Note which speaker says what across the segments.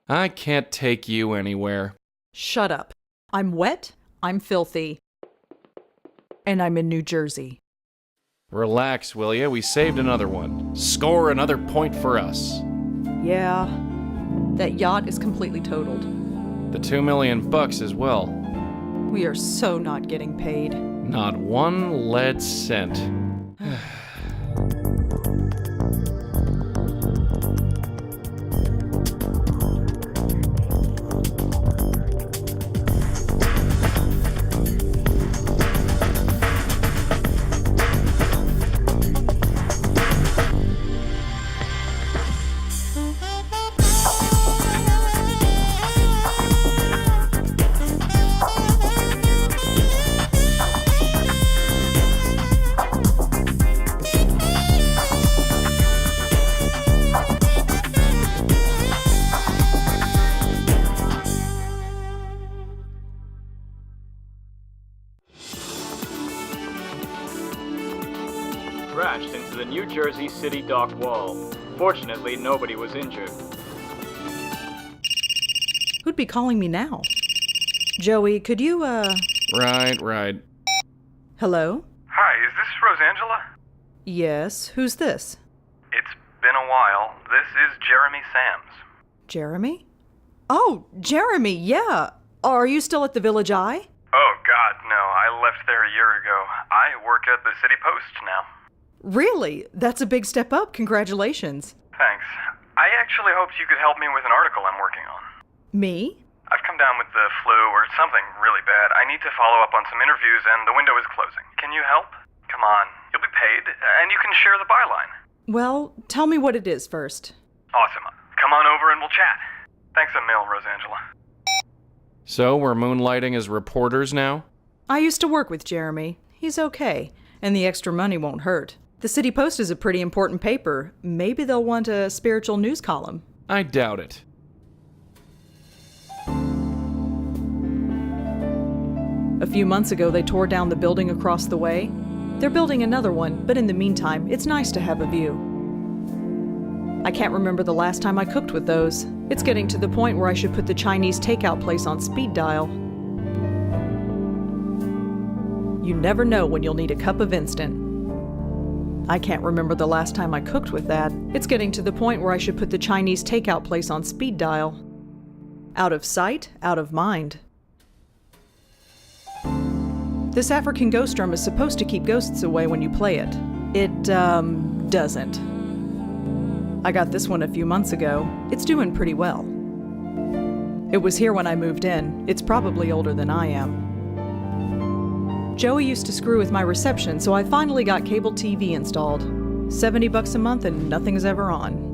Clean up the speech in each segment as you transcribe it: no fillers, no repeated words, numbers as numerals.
Speaker 1: I can't take you anywhere.
Speaker 2: Shut up. I'm wet, I'm filthy, and I'm in New Jersey.
Speaker 1: Relax, will ya? We saved another one. Score another point for us.
Speaker 2: Yeah, that yacht is completely totaled.
Speaker 1: The $2 million as well.
Speaker 2: We are so not getting paid.
Speaker 1: Not one lead cent.
Speaker 3: Crashed into the New Jersey City dock wall. Fortunately, nobody was injured.
Speaker 2: Who'd be calling me now? Joey, could you,
Speaker 1: Right.
Speaker 2: Hello?
Speaker 4: Hi, is this Rosangela?
Speaker 2: Yes, who's this?
Speaker 4: It's been a while. This is Jeremy Sams.
Speaker 2: Jeremy? Oh, Jeremy, yeah. Are you still at the Village Eye?
Speaker 4: Oh, God, no. I left there a year ago. I work at the City Post now.
Speaker 2: Really? That's a big step up. Congratulations.
Speaker 4: Thanks. I actually hoped you could help me with an article I'm working on.
Speaker 2: Me?
Speaker 4: I've come down with the flu or something really bad. I need to follow up on some interviews and the window is closing. Can you help? Come on. You'll be paid and you can share the byline.
Speaker 2: Well, tell me what it is first.
Speaker 4: Awesome. Come on over and we'll chat. Thanks a mil, Rosangela.
Speaker 1: So, we're moonlighting as reporters now?
Speaker 2: I used to work with Jeremy. He's okay, and the extra money won't hurt. The City Post is a pretty important paper. Maybe they'll want a spiritual news column.
Speaker 1: I doubt it.
Speaker 2: A few months ago, they tore down the building across the way. They're building another one, but in the meantime, it's nice to have a view. I can't remember the last time I cooked with those. It's getting to the point where I should put the Chinese takeout place on speed dial. You never know when you'll need a cup of instant. I can't remember the last time I cooked with that. It's getting to the point where I should put the Chinese takeout place on speed dial. Out of sight, out of mind. This African ghost drum is supposed to keep ghosts away when you play it. It, doesn't. I got this one a few months ago. It's doing pretty well. It was here when I moved in. It's probably older than I am. Joey used to screw with my reception, so I finally got cable TV installed. $70 a month and nothing's ever on.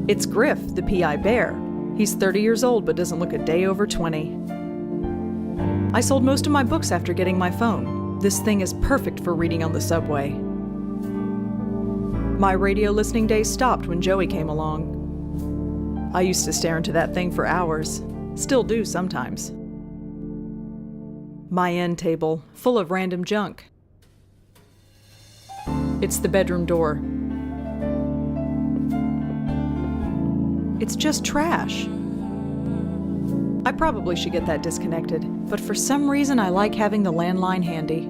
Speaker 2: It's Griff, the PI bear. He's 30 years old but doesn't look a day over 20. I sold most of my books after getting my phone. This thing is perfect for reading on the subway. My radio listening days stopped when Joey came along. I used to stare into that thing for hours. Still do sometimes. My end table, full of random junk. It's the bedroom door. It's just trash. I probably should get that disconnected, but for some reason I like having the landline handy.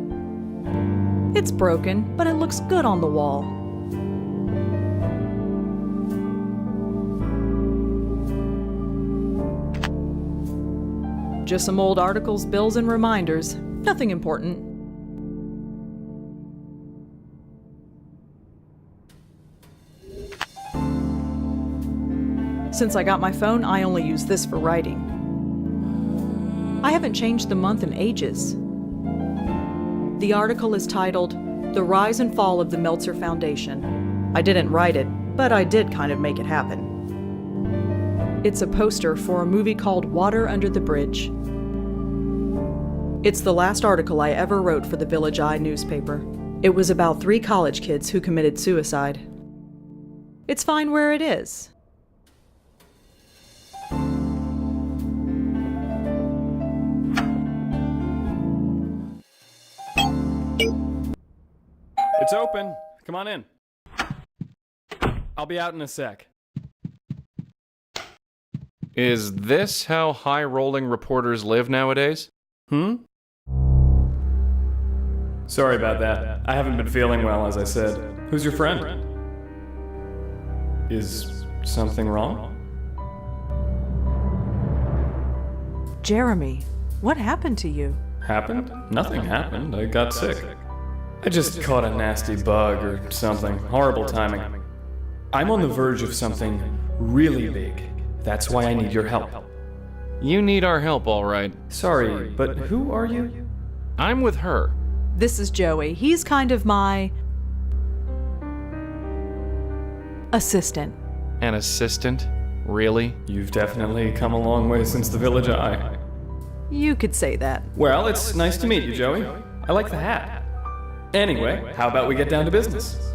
Speaker 2: It's broken, but it looks good on the wall. Just some old articles, bills, and reminders. Nothing important. Since I got my phone, I only use this for writing. I haven't changed the month in ages. The article is titled, "The Rise and Fall of the Meltzer Foundation." I didn't write it, but I did kind of make it happen. It's a poster for a movie called Water Under the Bridge. It's the last article I ever wrote for the Village Eye newspaper. It was about 3 college kids who committed suicide. It's fine where it is.
Speaker 5: It's open. Come on in. I'll be out in a sec.
Speaker 1: Is this how high-rolling reporters live nowadays?
Speaker 5: Sorry about that. I haven't been feeling well, as I said. Who's your friend? Is something wrong?
Speaker 2: Jeremy, what happened to you?
Speaker 5: Happened? Nothing happened. I got sick. I just caught a nasty bug or something. Horrible timing. I'm on the verge of something really big. That's why I need your help.
Speaker 1: You need our help, all right.
Speaker 5: Sorry, but who are you?
Speaker 1: I'm with her.
Speaker 2: This is Joey. He's kind of my assistant.
Speaker 1: An assistant? Really?
Speaker 5: You've definitely come a long way since the Village Eye.
Speaker 2: You could say that.
Speaker 5: Well, it's nice to meet you, Joey. I like the hat. Anyway, how about we get down to business?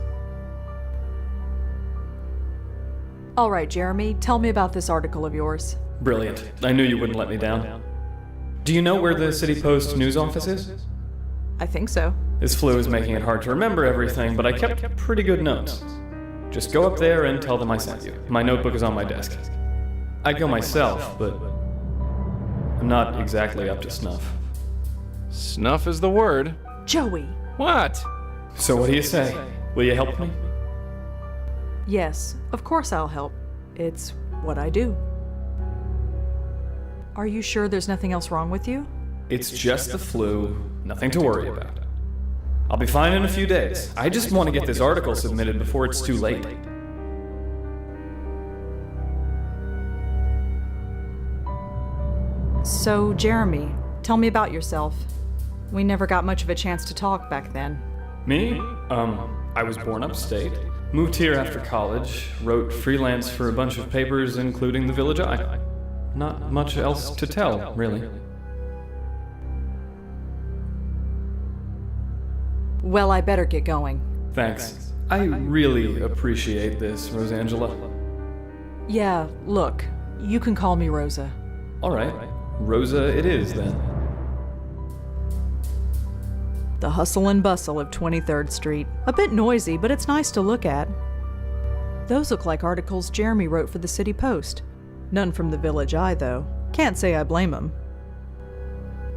Speaker 2: All right, Jeremy, tell me about this article of yours.
Speaker 5: Brilliant. I knew you wouldn't let me down. Do you know where the City Post news office is?
Speaker 2: I think so.
Speaker 5: This flu is making it hard to remember everything, but I kept pretty good notes. Just go up there and tell them I sent you. My notebook is on my desk. I'd go myself, but I'm not exactly up to snuff.
Speaker 1: Snuff is the word.
Speaker 2: Joey!
Speaker 1: What?
Speaker 5: So what do you say? Will you help me?
Speaker 2: Yes, of course I'll help. It's what I do. Are you sure there's nothing else wrong with you?
Speaker 5: It's just the flu. Nothing to worry about. I'll be fine in a few days. I just want to get this article submitted before it's too late.
Speaker 2: So, Jeremy, tell me about yourself. We never got much of a chance to talk back then.
Speaker 5: Me? I was born upstate. Moved here after college. Wrote freelance for a bunch of papers, including the Village Eye. Not much else to tell, really.
Speaker 2: Well, I better get going.
Speaker 5: Thanks. I really appreciate this, Rosangela.
Speaker 2: Yeah, look, you can call me Rosa.
Speaker 5: All right. Rosa it is, then.
Speaker 2: The hustle and bustle of 23rd Street. A bit noisy, but it's nice to look at. Those look like articles Jeremy wrote for the City Post. None from the Village Eye, though. Can't say I blame him.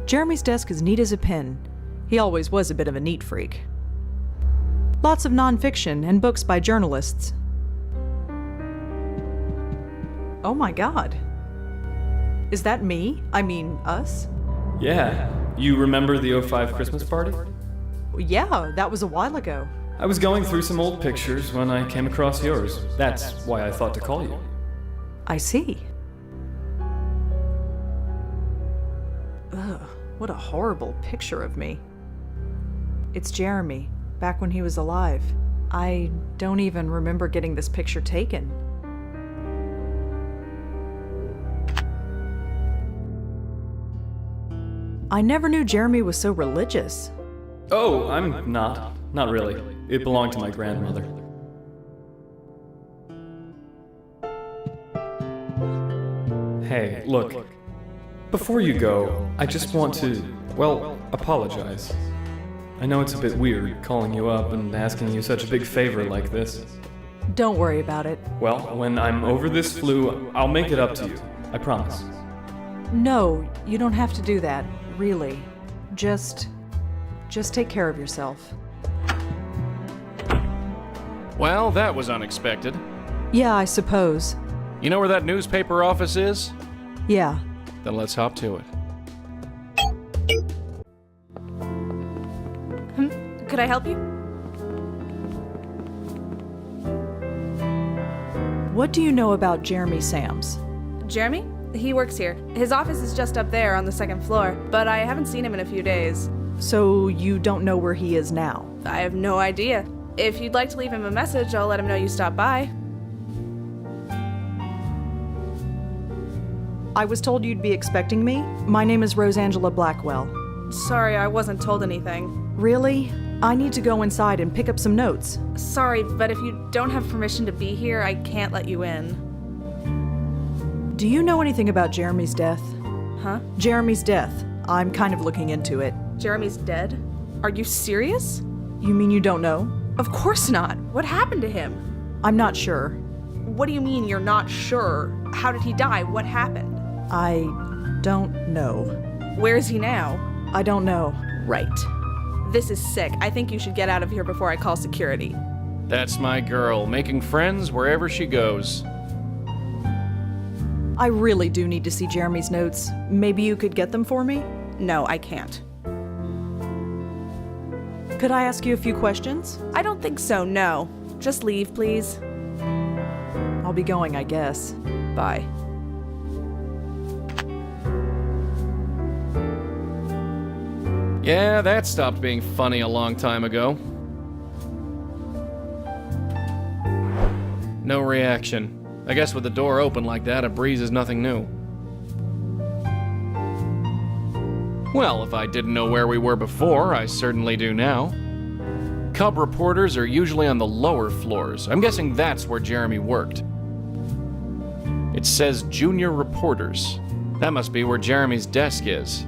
Speaker 2: Jeremy's desk is neat as a pin. He always was a bit of a neat freak. Lots of nonfiction and books by journalists. Oh my God. Is that me? I mean, us?
Speaker 5: Yeah. You remember the '05 Christmas party?
Speaker 2: Yeah, that was a while ago.
Speaker 5: I was going through some old pictures when I came across yours. That's why I thought to call you.
Speaker 2: I see. Ugh, what a horrible picture of me. It's Jeremy, back when he was alive. I don't even remember getting this picture taken. I never knew Jeremy was so religious.
Speaker 5: Oh, I'm not. Not really. It belonged to my grandmother. Hey, look. Before you go, I just want to, well, apologize. I know it's a bit weird calling you up and asking you such a big favor like this.
Speaker 2: Don't worry about it.
Speaker 5: Well, when I'm over this flu, I'll make it up to you. I promise.
Speaker 2: No, you don't have to do that, really. Just take care of yourself.
Speaker 1: Well, that was unexpected.
Speaker 2: Yeah, I suppose.
Speaker 1: You know where that newspaper office is?
Speaker 2: Yeah.
Speaker 1: Then let's hop to it.
Speaker 6: Could I help you?
Speaker 2: What do you know about Jeremy Sams?
Speaker 6: Jeremy? He works here. His office is just up there on the second floor, but I haven't seen him in a few days.
Speaker 2: So you don't know where he is now?
Speaker 6: I have no idea. If you'd like to leave him a message, I'll let him know you stopped by.
Speaker 2: I was told you'd be expecting me. My name is Rosangela Blackwell.
Speaker 6: Sorry, I wasn't told anything.
Speaker 2: Really? I need to go inside and pick up some notes.
Speaker 6: Sorry, but if you don't have permission to be here, I can't let you in.
Speaker 2: Do you know anything about Jeremy's death?
Speaker 6: Huh?
Speaker 2: Jeremy's death. I'm kind of looking into it.
Speaker 6: Jeremy's dead? Are you serious?
Speaker 2: You mean you don't know?
Speaker 6: Of course not. What happened to him?
Speaker 2: I'm not sure.
Speaker 6: What do you mean you're not sure? How did he die? What happened?
Speaker 2: I don't know.
Speaker 6: Where is he now?
Speaker 2: I don't know.
Speaker 6: Right. This is sick. I think you should get out of here before I call security.
Speaker 1: That's my girl, making friends wherever she goes.
Speaker 2: I really do need to see Jeremy's notes. Maybe you could get them for me?
Speaker 6: No, I can't.
Speaker 2: Could I ask you a few questions?
Speaker 6: I don't think so, no. Just leave, please.
Speaker 2: I'll be going, I guess.
Speaker 6: Bye.
Speaker 1: Yeah, that stopped being funny a long time ago. No reaction. I guess with the door open like that, a breeze is nothing new. Well, if I didn't know where we were before, I certainly do now. Cub reporters are usually on the lower floors. I'm guessing that's where Jeremy worked. It says junior reporters. That must be where Jeremy's desk is.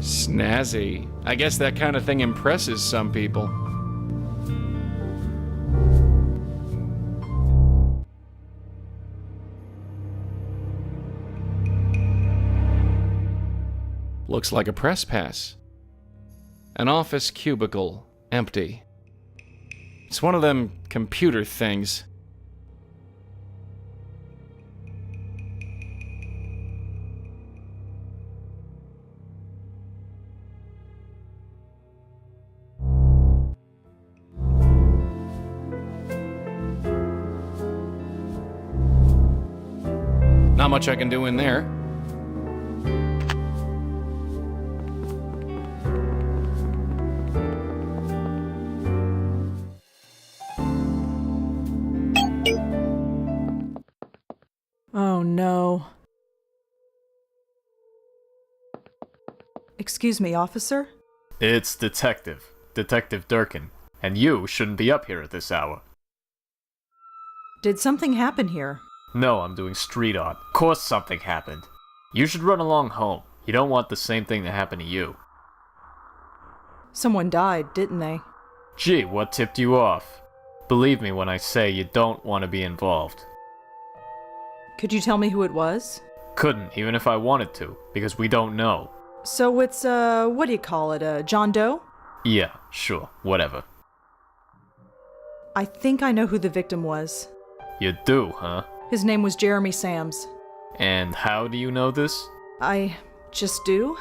Speaker 1: Snazzy. I guess that kind of thing impresses some people. Looks like a press pass. An office cubicle, empty. It's one of them computer things. Not much I can do in there.
Speaker 2: Oh no. Excuse me, officer?
Speaker 7: It's Detective Durkin, and you shouldn't be up here at this hour.
Speaker 2: Did something happen here?
Speaker 7: No, I'm doing street art. Of course something happened. You should run along home. You don't want the same thing to happen to you.
Speaker 2: Someone died, didn't they?
Speaker 7: Gee, what tipped you off? Believe me when I say you don't want to be involved.
Speaker 2: Could you tell me who it was?
Speaker 7: Couldn't, even if I wanted to, because we don't know.
Speaker 2: So it's, what do you call it, John Doe?
Speaker 7: Yeah, sure, whatever.
Speaker 2: I think I know who the victim was.
Speaker 7: You do, huh?
Speaker 2: His name was Jeremy Sams.
Speaker 7: And how do you know this?
Speaker 2: I just do?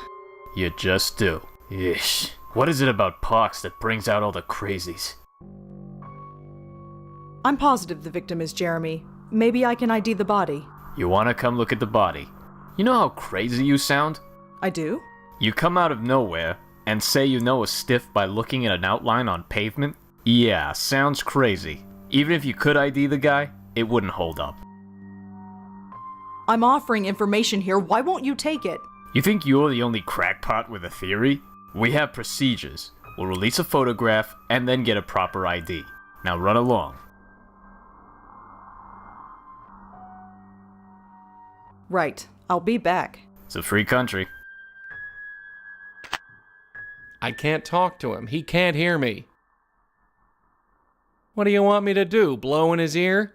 Speaker 7: You just do. Ish. What is it about Parks that brings out all the crazies?
Speaker 2: I'm positive the victim is Jeremy. Maybe I can ID the body.
Speaker 7: You wanna come look at the body? You know how crazy you sound?
Speaker 2: I do?
Speaker 7: You come out of nowhere and say you know a stiff by looking at an outline on pavement? Yeah, sounds crazy. Even if you could ID the guy, it wouldn't hold up.
Speaker 2: I'm offering information here. Why won't you take it?
Speaker 7: You think you're the only crackpot with a theory? We have procedures. We'll release a photograph and then get a proper ID. Now run along.
Speaker 2: Right. I'll be back.
Speaker 7: It's a free country.
Speaker 1: I can't talk to him. He can't hear me. What do you want me to do? Blow in his ear?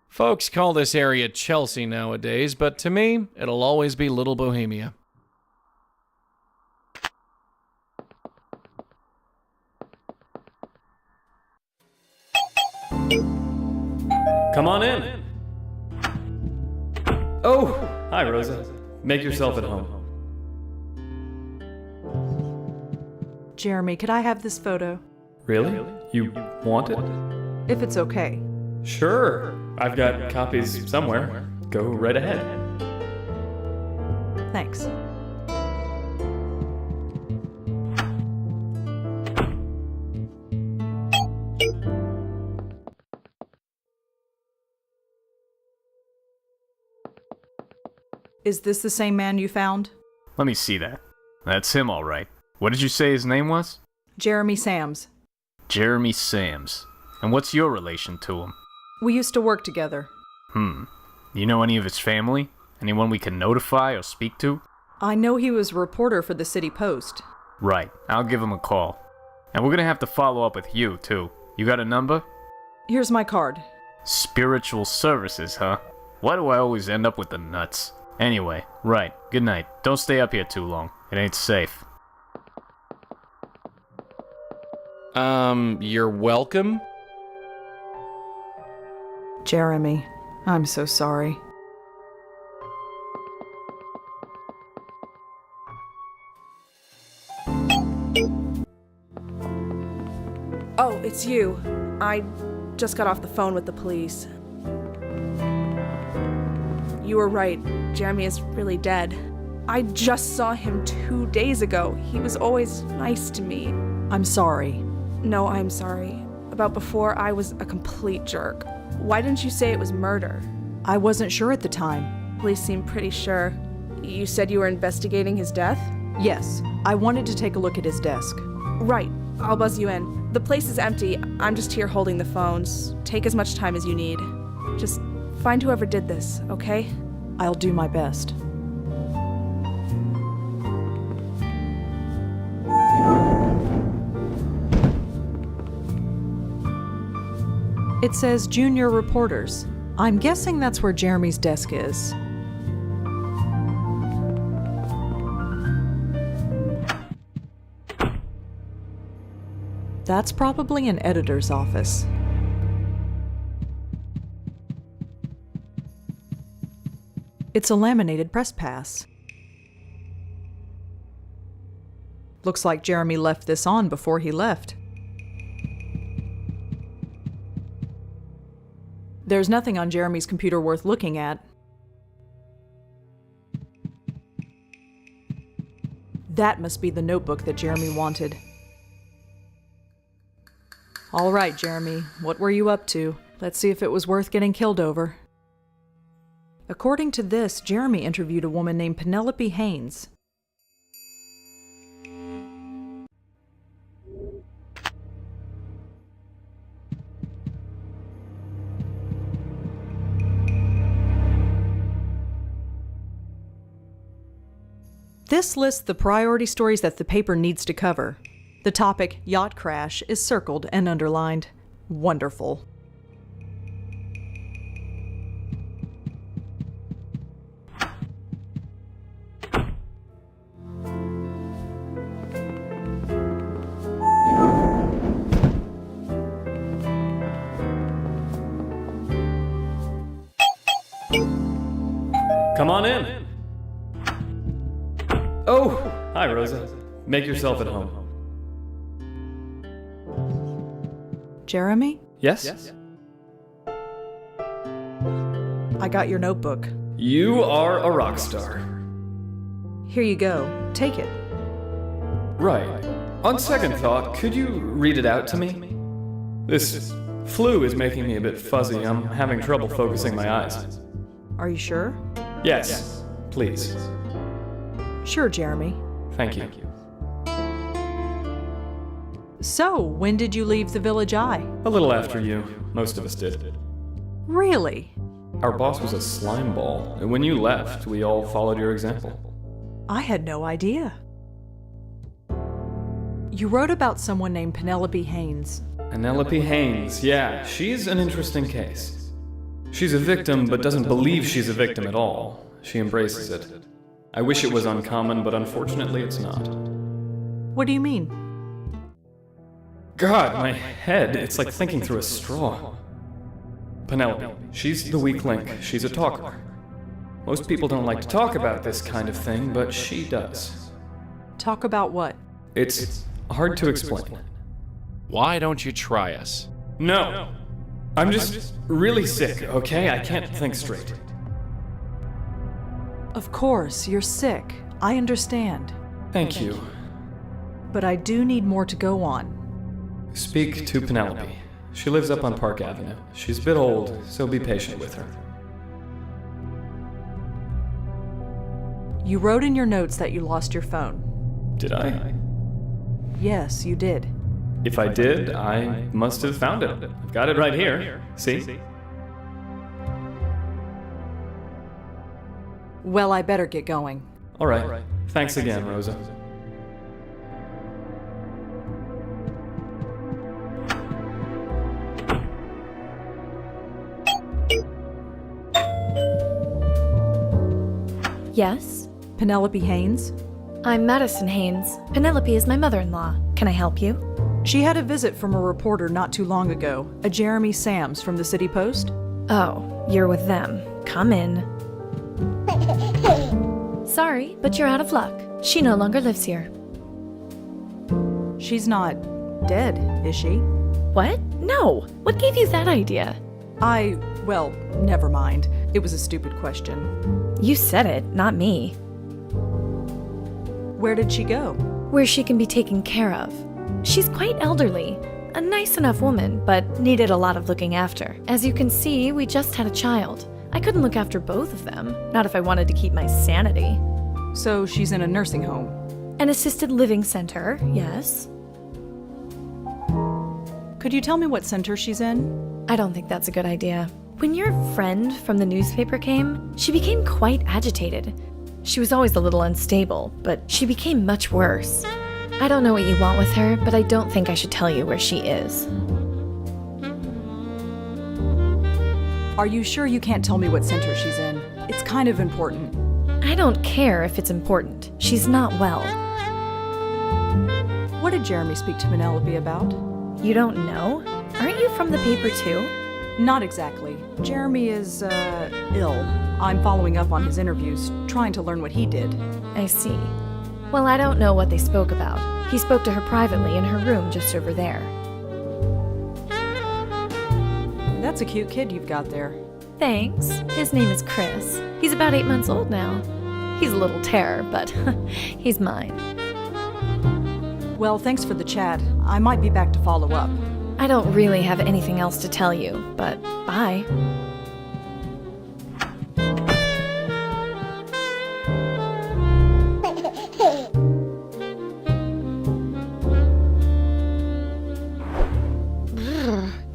Speaker 1: Folks call this area Chelsea nowadays, but to me, it'll always be Little Bohemia.
Speaker 5: Come on in. Oh, hi, Rosa. Make yourself at home.
Speaker 2: Jeremy, could I have this photo?
Speaker 5: Really? You want it?
Speaker 2: If it's okay.
Speaker 5: Sure. I've got copies somewhere. Go right ahead.
Speaker 2: Thanks. Is this the same man you found?
Speaker 7: Let me see that. That's him, all right. What did you say his name was?
Speaker 2: Jeremy Sams.
Speaker 7: Jeremy Sams. And what's your relation to him?
Speaker 2: We used to work together.
Speaker 7: You know any of his family? Anyone we can notify or speak to?
Speaker 2: I know he was a reporter for the City Post.
Speaker 7: Right, I'll give him a call. And we're gonna have to follow up with you, too. You got a number?
Speaker 2: Here's my card.
Speaker 7: Spiritual services, huh? Why do I always end up with the nuts? Anyway, right, good night. Don't stay up here too long. It ain't safe.
Speaker 1: You're welcome?
Speaker 2: Jeremy, I'm so sorry.
Speaker 6: Oh, it's you. I just got off the phone with the police. You were right. Jeremy is really dead. I just saw him 2 days ago. He was always nice to me.
Speaker 2: I'm sorry.
Speaker 6: No, I'm sorry. About before, I was a complete jerk. Why didn't you say it was murder?
Speaker 2: I wasn't sure at the time.
Speaker 6: Police seem pretty sure. You said you were investigating his death?
Speaker 2: Yes, I wanted to take a look at his desk.
Speaker 6: Right. I'll buzz you in. The place is empty. I'm just here holding the phones. Take as much time as you need. Just find whoever did this, okay?
Speaker 2: I'll do my best. It says junior reporters. I'm guessing that's where Jeremy's desk is. That's probably an editor's office. It's a laminated press pass. Looks like Jeremy left this on before he left. There's nothing on Jeremy's computer worth looking at. That must be the notebook that Jeremy wanted. All right, Jeremy, what were you up to? Let's see if it was worth getting killed over. According to this, Jeremy interviewed a woman named Penelope Haynes. This lists the priority stories that the paper needs to cover. The topic, yacht crash, is circled and underlined. Wonderful.
Speaker 5: Come on in. Oh, hi, Rosa. Make yourself at home.
Speaker 2: Jeremy?
Speaker 5: Yes?
Speaker 2: I got your notebook.
Speaker 5: You are a rock star.
Speaker 2: Here you go. Take it.
Speaker 5: Right. On second thought, could you read it out to me? This flu is making me a bit fuzzy. I'm having trouble focusing my eyes.
Speaker 2: Are you sure?
Speaker 5: Yes, please.
Speaker 2: Sure, Jeremy.
Speaker 5: Thank you.
Speaker 2: So, when did you leave the Village Eye?
Speaker 5: A little after you. Most of us did.
Speaker 2: Really?
Speaker 5: Our boss was a slime ball, and when you left, we all followed your example.
Speaker 2: I had no idea. You wrote about someone named Penelope Haynes.
Speaker 5: Penelope Haynes, yeah, she's an interesting case. She's a victim, but doesn't believe she's a victim at all. She embraces it. I wish it was uncommon, but unfortunately it's not.
Speaker 2: What do you mean?
Speaker 5: God, my head, it's like thinking through a straw. Penelope, she's the weak link. She's a talker. Most people don't like to talk about this kind of thing, but she does.
Speaker 2: Talk about what?
Speaker 5: It's hard to explain.
Speaker 1: Why don't you try us?
Speaker 5: No. I'm just really sick, okay? I can't think straight.
Speaker 2: Of course, you're sick. I understand.
Speaker 5: Thank you.
Speaker 2: But I do need more to go on.
Speaker 5: Speak to Penelope. She lives up on Park Avenue. She's a bit old, so be patient with her.
Speaker 2: You wrote in your notes that you lost your phone.
Speaker 5: Did I?
Speaker 2: Yes, you did.
Speaker 5: If I did, I must have found it. I've got it right here. See?
Speaker 2: Well, I better get going.
Speaker 5: All right. Thanks again, Rosa.
Speaker 8: Yes?
Speaker 2: Penelope Haynes?
Speaker 8: I'm Madison Haynes. Penelope is my mother-in-law. Can I help you?
Speaker 2: She had a visit from a reporter not too long ago, a Jeremy Sams from the City Post.
Speaker 8: Oh, you're with them. Come in. Sorry, but you're out of luck. She no longer lives here.
Speaker 2: She's not dead, is she?
Speaker 8: What? No. What gave you that idea?
Speaker 2: Well, never mind. It was a stupid question.
Speaker 8: You said it, not me.
Speaker 2: Where did she go?
Speaker 8: Where she can be taken care of. She's quite elderly. A nice enough woman, but needed a lot of looking after. As you can see, we just had a child. I couldn't look after both of them, not if I wanted to keep my sanity.
Speaker 2: So she's in a nursing home.
Speaker 8: An assisted living center, yes.
Speaker 2: Could you tell me what center she's in?
Speaker 8: I don't think that's a good idea. When your friend from the newspaper came, she became quite agitated. She was always a little unstable, but she became much worse. I don't know what you want with her, but I don't think I should tell you where she is.
Speaker 2: Are you sure you can't tell me what center she's in? It's kind of important.
Speaker 8: I don't care if it's important. She's not well.
Speaker 2: What did Jeremy speak to Penelope about?
Speaker 8: You don't know? Aren't you from the paper too?
Speaker 2: Not exactly. Jeremy is, ill. I'm following up on his interviews, trying to learn what he did.
Speaker 8: I see. Well, I don't know what they spoke about. He spoke to her privately in her room just over there.
Speaker 2: That's a cute kid you've got there.
Speaker 8: Thanks. His name is Chris. He's about 8 months old now. He's a little terror, but he's mine.
Speaker 2: Well, thanks for the chat. I might be back to follow up.
Speaker 8: I don't really have anything else to tell you, but bye.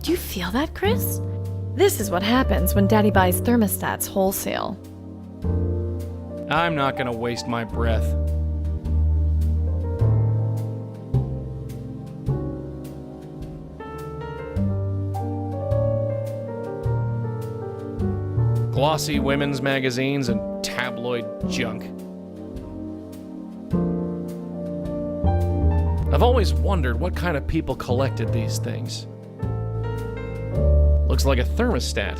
Speaker 8: Do you feel that, Chris? This is what happens when Daddy buys thermostats wholesale.
Speaker 1: I'm not gonna waste my breath. Glossy women's magazines and tabloid junk. I've always wondered what kind of people collected these things. Looks like a thermostat.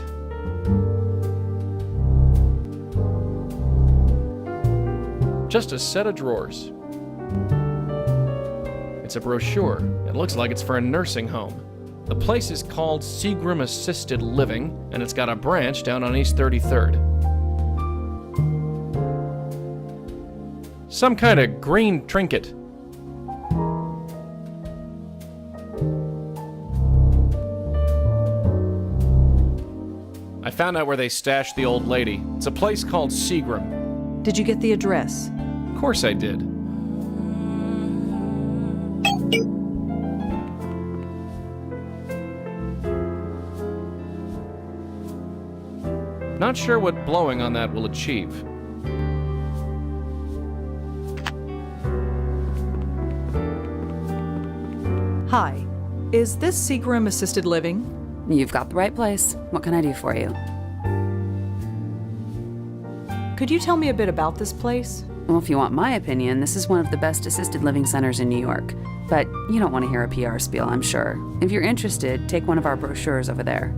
Speaker 1: Just a set of drawers. It's a brochure. It looks like it's for a nursing home. The place is called Seagram Assisted Living, and it's got a branch down on East 33rd. Some kind of green trinket. I found out where they stashed the old lady. It's a place called Seagram.
Speaker 2: Did you get the address?
Speaker 1: Of course I did. Not sure what blowing on that will achieve.
Speaker 2: Hi. Is this Seagram Assisted Living?
Speaker 9: You've got the right place. What can I do for you?
Speaker 2: Could you tell me a bit about this place?
Speaker 9: Well, if you want my opinion, this is one of the best assisted living centers in New York. But you don't want to hear a PR spiel, I'm sure. If you're interested, take one of our brochures over there.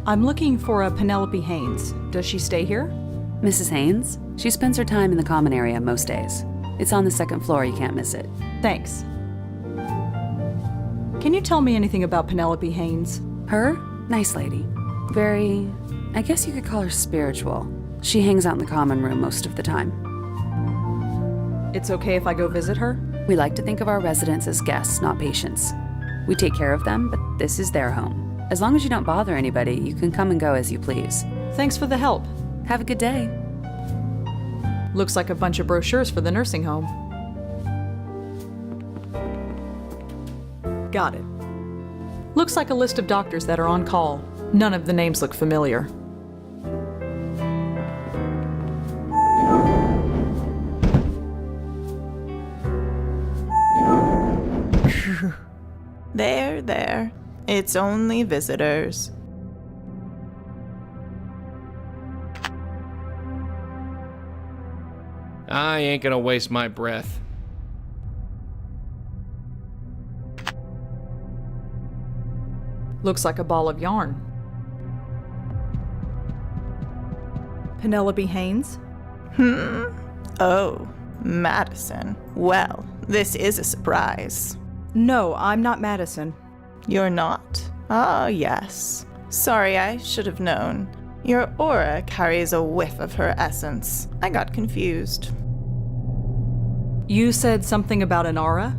Speaker 2: I'm looking for a Penelope Haynes. Does she stay here?
Speaker 9: Mrs. Haynes? She spends her time in the common area most days. It's on the second floor, you can't miss it.
Speaker 2: Thanks. Can you tell me anything about Penelope Haynes?
Speaker 9: Her? Nice lady. Very, I guess you could call her spiritual. She hangs out in the common room most of the time.
Speaker 2: It's okay if I go visit her?
Speaker 9: We like to think of our residents as guests, not patients. We take care of them, but this is their home. As long as you don't bother anybody, you can come and go as you please.
Speaker 2: Thanks for the help.
Speaker 9: Have a good day.
Speaker 2: Looks like a bunch of brochures for the nursing home. Got it. Looks like a list of doctors that are on call. None of the names look familiar.
Speaker 10: There. It's only visitors.
Speaker 1: I ain't gonna waste my breath.
Speaker 2: Looks like a ball of yarn. Penelope Haynes?
Speaker 10: Oh, Madison. Well, this is a surprise.
Speaker 2: No, I'm not Madison.
Speaker 10: You're not? Ah, yes. Sorry, I should have known. Your aura carries a whiff of her essence. I got confused.
Speaker 2: You said something about an aura?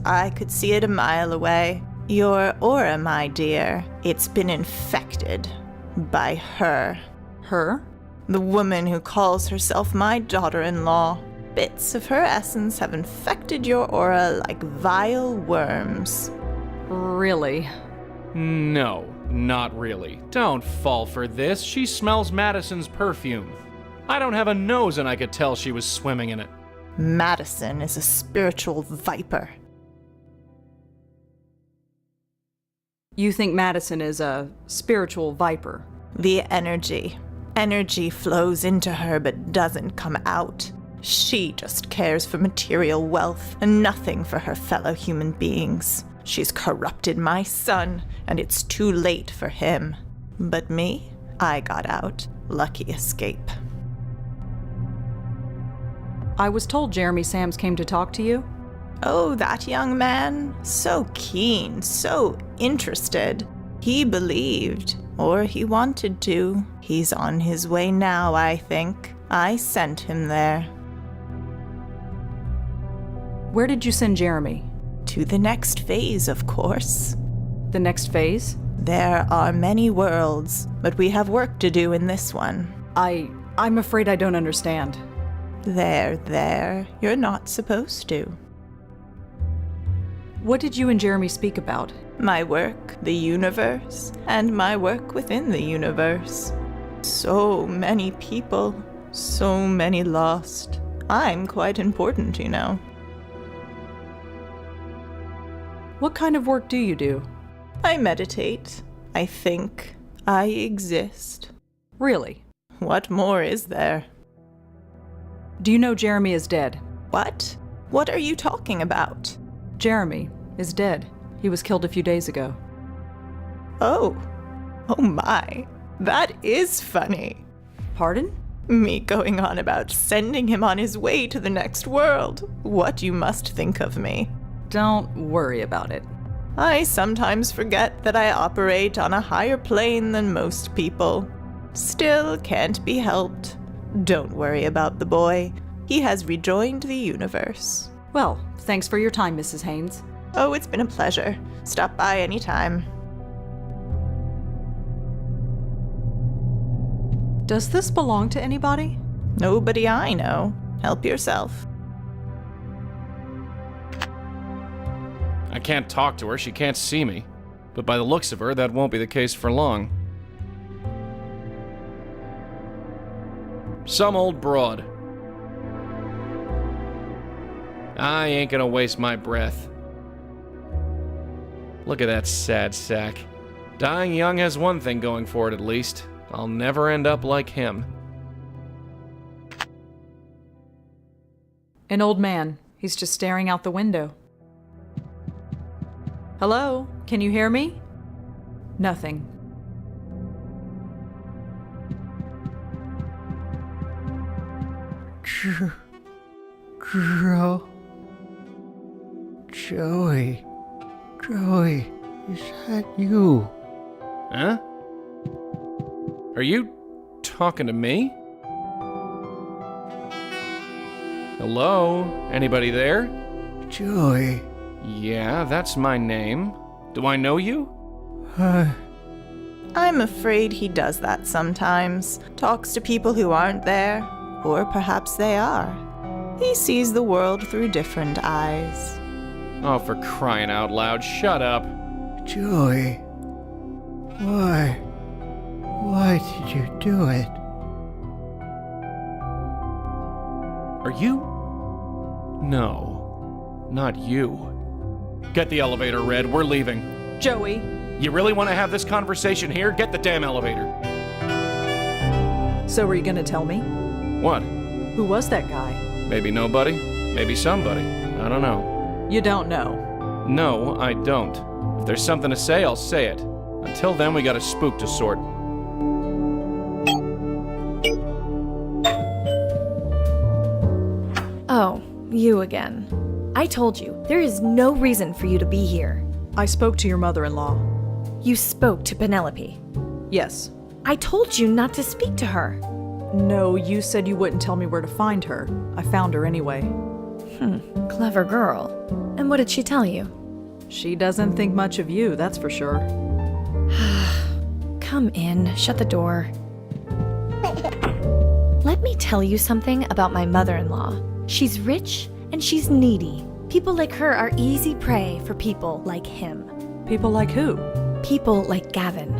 Speaker 10: I could see it a mile away. Your aura, my dear, it's been infected by her.
Speaker 2: Her?
Speaker 10: The woman who calls herself my daughter-in-law. Bits of her essence have infected your aura like vile worms.
Speaker 2: Really?
Speaker 1: No, not really. Don't fall for this. She smells Madison's perfume. I don't have a nose and I could tell she was swimming in it.
Speaker 10: Madison is a spiritual viper.
Speaker 2: You think Madison is a spiritual viper?
Speaker 10: The energy flows into her but doesn't come out. She just cares for material wealth and nothing for her fellow human beings. She's corrupted my son, and it's too late for him. But me, I got out. Lucky escape.
Speaker 2: I was told Jeremy Sams came to talk to you.
Speaker 10: Oh, that young man. So keen, so interested. He believed, or he wanted to. He's on his way now, I think. I sent him there.
Speaker 2: Where did you send Jeremy?
Speaker 10: To the next phase, of course.
Speaker 2: The next phase?
Speaker 10: There are many worlds, but we have work to do in this one.
Speaker 2: I'm afraid I don't understand.
Speaker 10: There. You're not supposed to.
Speaker 2: What did you and Jeremy speak about?
Speaker 10: My work, the universe, and my work within the universe. So many people, so many lost. I'm quite important, you know.
Speaker 2: What kind of work do you do?
Speaker 10: I meditate. I think. I exist.
Speaker 2: Really?
Speaker 10: What more is there?
Speaker 2: Do you know Jeremy is dead?
Speaker 10: What? What are you talking about?
Speaker 2: Jeremy is dead. He was killed a few days ago.
Speaker 10: Oh my. That is funny.
Speaker 2: Pardon?
Speaker 10: Me going on about sending him on his way to the next world. What you must think of me.
Speaker 2: Don't worry about it.
Speaker 10: I sometimes forget that I operate on a higher plane than most people. Still can't be helped. Don't worry about the boy. He has rejoined the universe.
Speaker 2: Well, thanks for your time, Mrs. Haynes.
Speaker 10: Oh, it's been a pleasure. Stop by anytime.
Speaker 2: Does this belong to anybody?
Speaker 10: Nobody I know. Help yourself.
Speaker 1: I can't talk to her, she can't see me. But by the looks of her, that won't be the case for long. Some old broad. I ain't gonna waste my breath. Look at that sad sack. Dying young has one thing going for it at least. I'll never end up like him.
Speaker 2: An old man. He's just staring out the window. Hello? Can you hear me? Nothing.
Speaker 11: Joey, is that you?
Speaker 1: Huh? Are you talking to me? Hello? Anybody there?
Speaker 11: Joey.
Speaker 1: Yeah, that's my name. Do I know you?
Speaker 10: I'm afraid he does that sometimes. Talks to people who aren't there, or perhaps they are. He sees the world through different eyes.
Speaker 1: Oh, for crying out loud, shut up.
Speaker 11: Joey. Why? Why did you do it?
Speaker 1: Are you? No, not you. Get the elevator, Red. We're leaving.
Speaker 2: Joey,
Speaker 1: You really want to have this conversation here? Get the damn elevator.
Speaker 2: so are you gonna tell me?
Speaker 1: What?
Speaker 2: Who was that guy?
Speaker 1: Maybe nobody? Maybe somebody. I don't know.
Speaker 2: You don't know.
Speaker 1: No, I don't. If there's something to say, I'll say it. Until then, we got a spook to sort.
Speaker 8: Oh, you again. I told you, there is no reason for you to be here.
Speaker 2: I spoke to your mother-in-law.
Speaker 8: You spoke to Penelope.
Speaker 2: Yes.
Speaker 8: I told you not to speak to her.
Speaker 2: No, you said you wouldn't tell me where to find her. I found her anyway.
Speaker 8: Clever girl. And what did she tell you?
Speaker 2: She doesn't think much of you, that's for sure.
Speaker 8: Come in, shut the door. Let me tell you something about my mother-in-law. She's rich and she's needy. People like her are easy prey for people like him.
Speaker 2: People like who?
Speaker 8: People like Gavin.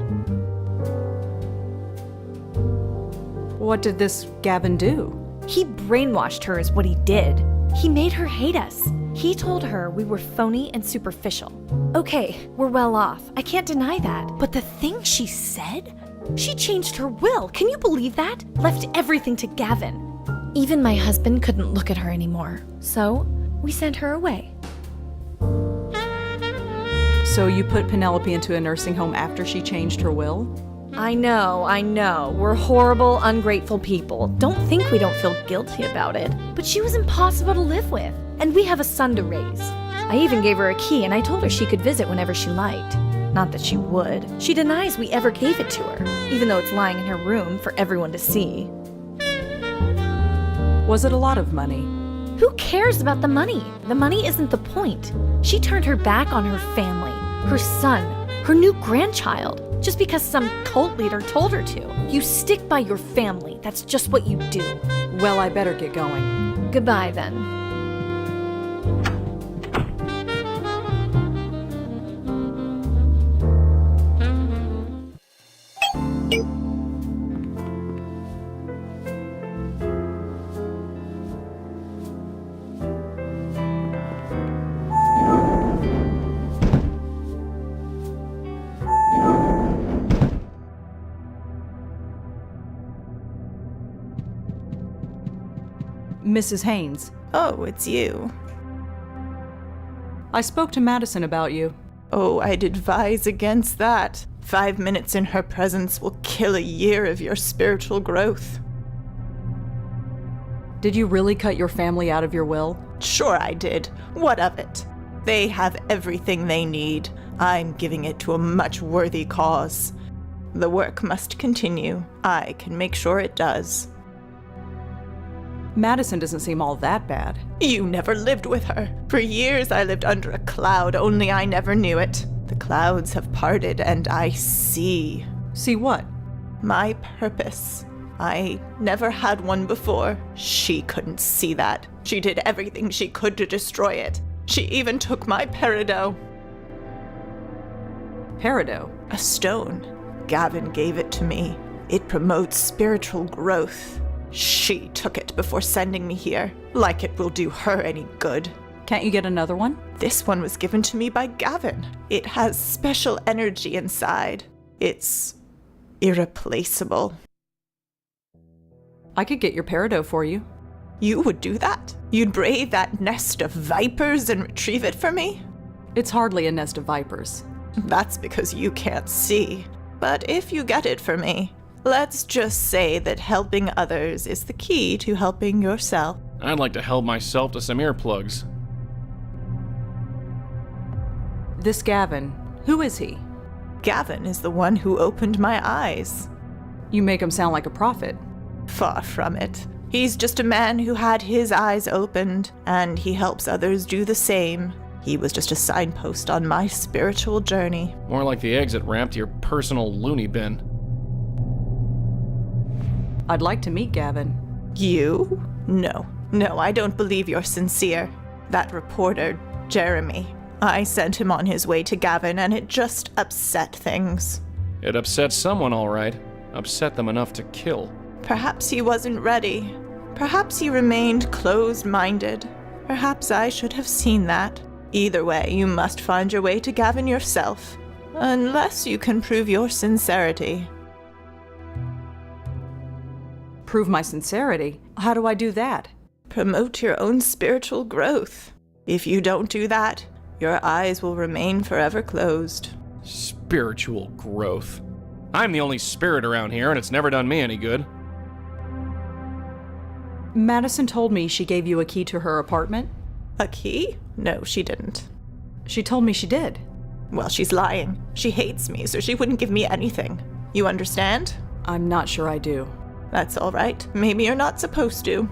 Speaker 2: What did this Gavin do?
Speaker 8: He brainwashed her is what he did. He made her hate us. He told her we were phony and superficial. Okay, we're well off. I can't deny that. But the thing she said? She changed her will. Can you believe that? Left everything to Gavin. Even my husband couldn't look at her anymore. So, we sent her away.
Speaker 2: So you put Penelope into a nursing home after she changed her will?
Speaker 8: I know. We're horrible, ungrateful people. Don't think we don't feel guilty about it. But she was impossible to live with. And we have a son to raise. I even gave her a key and I told her she could visit whenever she liked. Not that she would. She denies we ever gave it to her, even though it's lying in her room for everyone to see.
Speaker 2: Was it a lot of money?
Speaker 8: Who cares about the money? The money isn't the point. She turned her back on her family, her son, her new grandchild, just because some cult leader told her to. You stick by your family. That's just what you do.
Speaker 2: Well, I better get going.
Speaker 8: Goodbye, then.
Speaker 2: Mrs. Haynes.
Speaker 10: Oh, it's you.
Speaker 2: I spoke to Madison about you.
Speaker 10: Oh, I'd advise against that. 5 minutes in her presence will kill a year of your spiritual growth.
Speaker 2: Did you really cut your family out of your will?
Speaker 10: Sure I did. What of it? They have everything they need. I'm giving it to a much worthy cause. The work must continue. I can make sure it does.
Speaker 2: Madison doesn't seem all that bad.
Speaker 10: You never lived with her. For years I lived under a cloud, only I never knew it. The clouds have parted and I see.
Speaker 2: See what?
Speaker 10: My purpose. I never had one before. She couldn't see that. She did everything she could to destroy it. She even took my peridot.
Speaker 2: Peridot?
Speaker 10: A stone. Gavin gave it to me. It promotes spiritual growth. She took it before sending me here, like it will do her any good.
Speaker 2: Can't you get another one?
Speaker 10: This one was given to me by Gavin. It has special energy inside. It's irreplaceable.
Speaker 2: I could get your peridot for you.
Speaker 10: You would do that? You'd brave that nest of vipers and retrieve it for me?
Speaker 2: It's hardly a nest of vipers.
Speaker 10: That's because you can't see. But if you get it for me, let's just say that helping others is the key to helping yourself.
Speaker 1: I'd like to help myself to some earplugs.
Speaker 2: This Gavin, who is he?
Speaker 10: Gavin is the one who opened my eyes.
Speaker 2: You make him sound like a prophet.
Speaker 10: Far from it. He's just a man who had his eyes opened, and he helps others do the same. He was just a signpost on my spiritual journey.
Speaker 1: More like the exit ramp to your personal loony bin.
Speaker 2: I'd like to meet Gavin.
Speaker 10: You? No, I don't believe you're sincere. That reporter, Jeremy, I sent him on his way to Gavin and it just upset things.
Speaker 1: It upset someone, all right. Upset them enough to kill.
Speaker 10: Perhaps he wasn't ready. Perhaps he remained closed-minded. Perhaps I should have seen that. Either way, you must find your way to Gavin yourself. Unless you can prove your sincerity.
Speaker 2: Prove my sincerity? How do I do that?
Speaker 10: Promote your own spiritual growth. If you don't do that, your eyes will remain forever closed.
Speaker 1: Spiritual growth. I'm the only spirit around here, and it's never done me any good.
Speaker 2: Madison told me she gave you a key to her apartment.
Speaker 10: A key? No, she didn't.
Speaker 2: She told me she did.
Speaker 10: Well, she's lying. She hates me, so she wouldn't give me anything. You understand?
Speaker 2: I'm not sure I do.
Speaker 10: That's all right. Maybe you're not supposed to.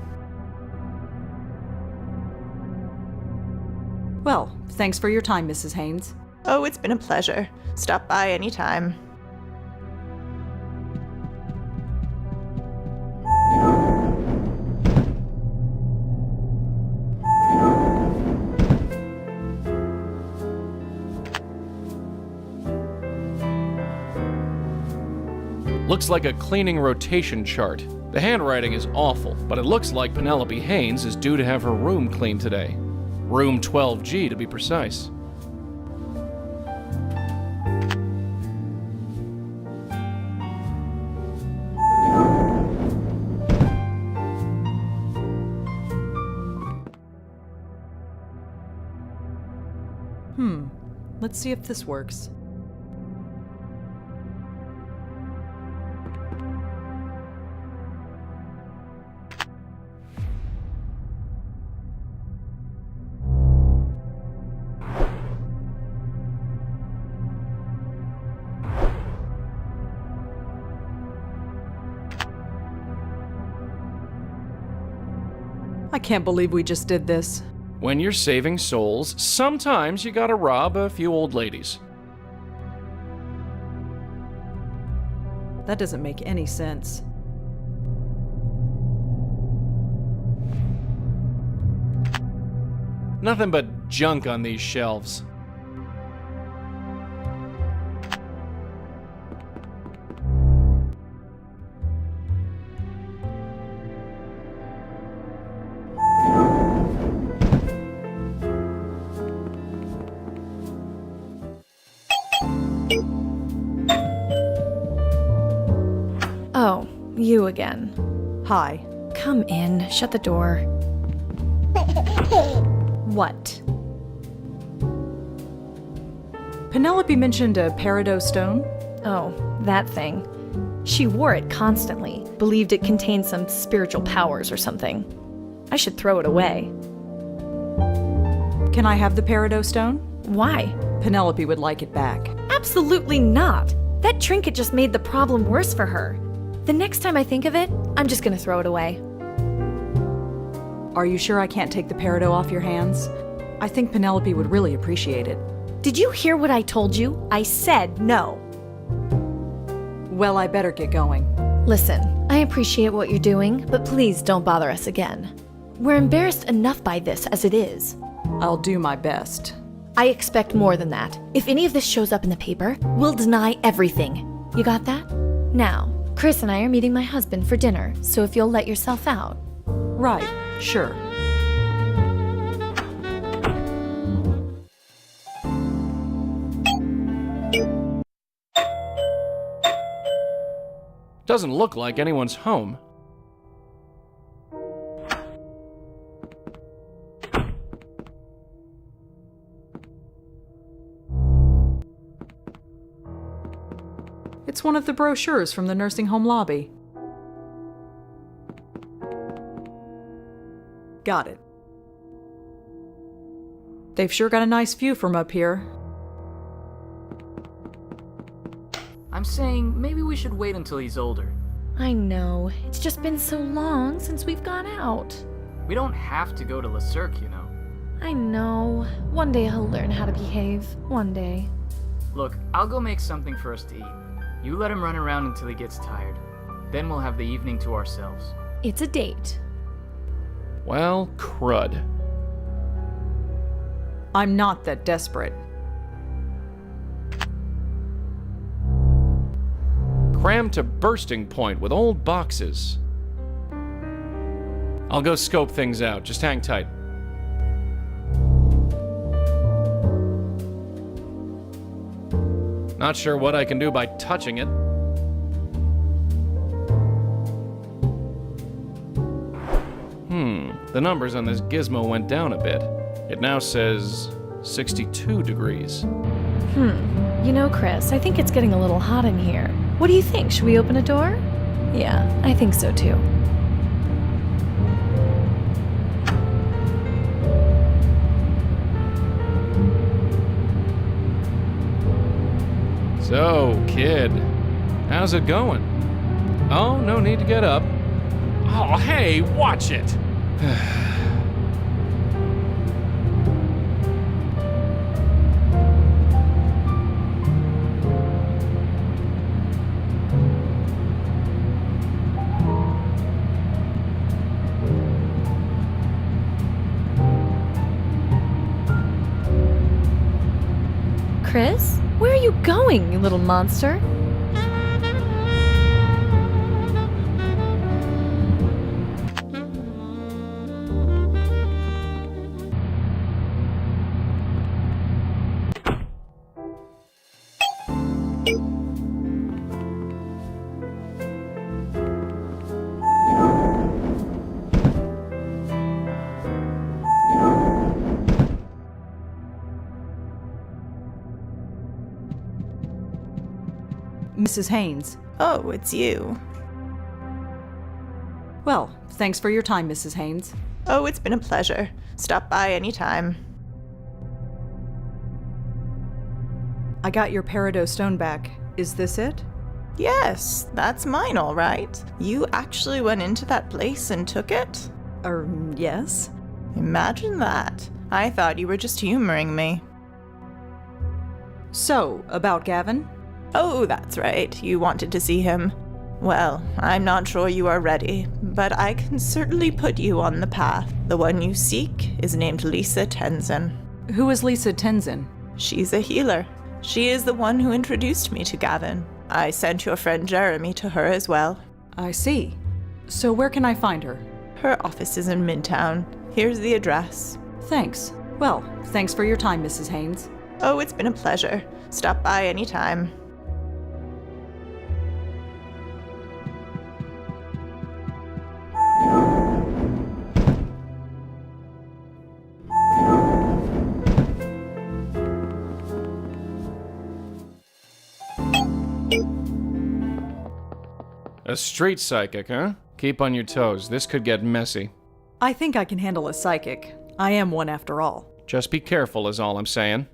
Speaker 2: Well, thanks for your time, Mrs. Haynes.
Speaker 10: Oh, it's been a pleasure. Stop by anytime.
Speaker 1: Looks like a cleaning rotation chart. The handwriting is awful, but it looks like Penelope Haynes is due to have her room cleaned today. Room 12G to be precise.
Speaker 2: Let's see if this works. I can't believe we just did this.
Speaker 1: When you're saving souls, sometimes you gotta rob a few old ladies.
Speaker 2: That doesn't make any sense.
Speaker 1: Nothing but junk on these shelves.
Speaker 8: Oh, you again.
Speaker 2: Hi.
Speaker 8: Come in. Shut the door. What?
Speaker 2: Penelope mentioned a peridot stone.
Speaker 8: Oh, that thing. She wore it constantly, believed it contained some spiritual powers or something. I should throw it away.
Speaker 2: Can I have the peridot stone?
Speaker 8: Why?
Speaker 2: Penelope would like it back.
Speaker 8: Absolutely not! That trinket just made the problem worse for her. The next time I think of it, I'm just gonna throw it away.
Speaker 2: Are you sure I can't take the peridot off your hands? I think Penelope would really appreciate it.
Speaker 8: Did you hear what I told you? I said no.
Speaker 2: Well, I better get going.
Speaker 8: Listen, I appreciate what you're doing, but please don't bother us again. We're embarrassed enough by this as it is.
Speaker 2: I'll do my best.
Speaker 8: I expect more than that. If any of this shows up in the paper, we'll deny everything. You got that? Now, Chris and I are meeting my husband for dinner, so if you'll let yourself out.
Speaker 2: Right, sure.
Speaker 1: Doesn't look like anyone's home.
Speaker 2: It's one of the brochures from the nursing home lobby. Got it. They've sure got a nice view from up here.
Speaker 3: I'm saying maybe we should wait until he's older.
Speaker 8: I know. It's just been so long since we've gone out.
Speaker 3: We don't have to go to Le Cirque, you know.
Speaker 8: I know. One day he'll learn how to behave. One day.
Speaker 3: Look, I'll go make something for us to eat. You let him run around until he gets tired. Then we'll have the evening to ourselves.
Speaker 8: It's a date.
Speaker 1: Well, crud.
Speaker 2: I'm not that desperate.
Speaker 1: Crammed to bursting point with old boxes. I'll go scope things out. Just hang tight. Not sure what I can do by touching it. The numbers on this gizmo went down a bit. It now says 62 degrees.
Speaker 8: You know, Chris, I think it's getting a little hot in here. What do you think? Should we open a door? Yeah, I think so too.
Speaker 1: So, kid, how's it going? Oh, no need to get up. Oh, hey, watch it!
Speaker 8: Chris? Where are you going, you little monster?
Speaker 2: Mrs. Haynes.
Speaker 10: Oh, it's you.
Speaker 2: Well, thanks for your time, Mrs. Haynes.
Speaker 10: Oh, it's been a pleasure. Stop by anytime.
Speaker 2: I got your peridot stone back. Is this it?
Speaker 10: Yes, that's mine, all right. You actually went into that place and took it?
Speaker 2: Yes.
Speaker 10: Imagine that. I thought you were just humoring me.
Speaker 2: So, about Gavin?
Speaker 10: Oh, that's right. You wanted to see him. Well, I'm not sure you are ready, but I can certainly put you on the path. The one you seek is named Lisa Tenzin.
Speaker 2: Who is Lisa Tenzin?
Speaker 10: She's a healer. She is the one who introduced me to Gavin. I sent your friend Jeremy to her as well.
Speaker 2: I see. So where can I find her?
Speaker 10: Her office is in Midtown. Here's the address.
Speaker 2: Thanks. Well, thanks for your time, Mrs. Haynes.
Speaker 10: Oh, it's been a pleasure. Stop by anytime.
Speaker 1: A street psychic, huh? Keep on your toes. This could get messy.
Speaker 2: I think I can handle a psychic. I am one after all.
Speaker 1: Just be careful is all I'm saying.